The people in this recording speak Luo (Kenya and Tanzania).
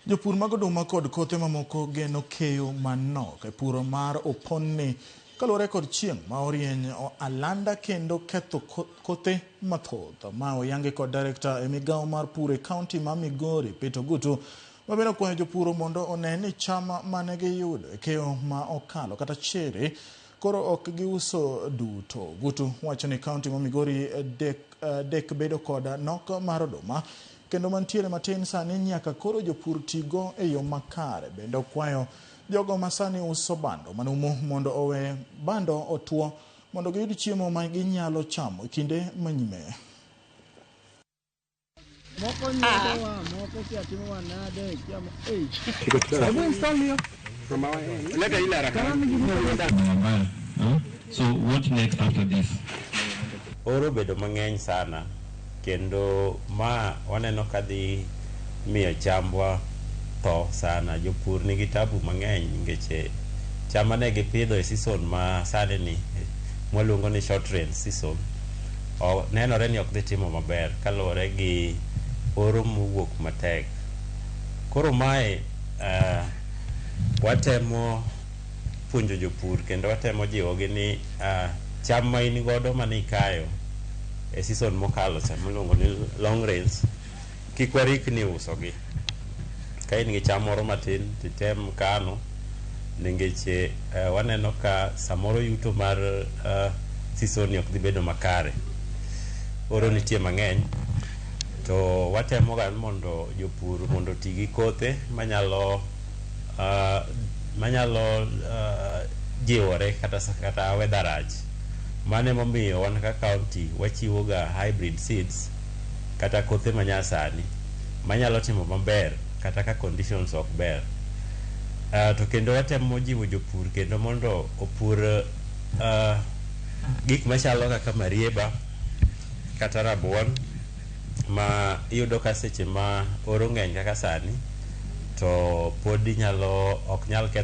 Jopur mag oduma kod kothe mamoko geno keyo manok e puro mar opon kalore kod chieng' ma orieny alanda kendo ketho kothe mathoth ma oyangi kod Director e migao mar pur e kaonti ma Migori Peter Guto mabiro kwayo jopur mondo one ni cham mane giyudo e keyo ma okalo kata chere koro ok giuso duto. Guto wacho ni kaonti ma Migori dek bedo kod nok mar oduma kendo mantiere matin sani nyaka koro jopur tigo e yo makare. Bende okwayo jogo ma sani uso bando manumu mondo owe bando otuo mondo giyud chiemo ma ginyalo chamo e kinde manyime. So what next after this? Oro bedo mang'eny sana kendo ma waneno kadhi miyo chambwa tho sana. Jopur nigi tabu mang'eny nikech cham mane gipidho e season ma sani ni mwaluongo ni short range season nenore ni ok dhi timo maber kaluwore gi oro mowuok matek. Koro mae watemo puonjo jopur kendo watemo jiwogi ni cham ma in godo mane ikayo e season mokalo cha miluongo ni long range kik warikni usogi. Ka in gi cham moro matin titem kano nikech waneno ka samoro yuto mar season ni ok dhi bedo makare, oro nitie mang'eny. To watemo ga mondo jopur mondo ti gi kothe manyalo jiwore kata weather rach. Mane momiyo wan ka kaonti wachiwo ga hybrid seeds kata kothe manyasani manyalo timo maber kata ka conditions ok ber. To kendo watemo jiwo jopur kendo mondo opur gik machalo kaka marieba kata rabuon ma iyudo ka seche ma oro ng'eny kaka sani to pod ok nyal ketho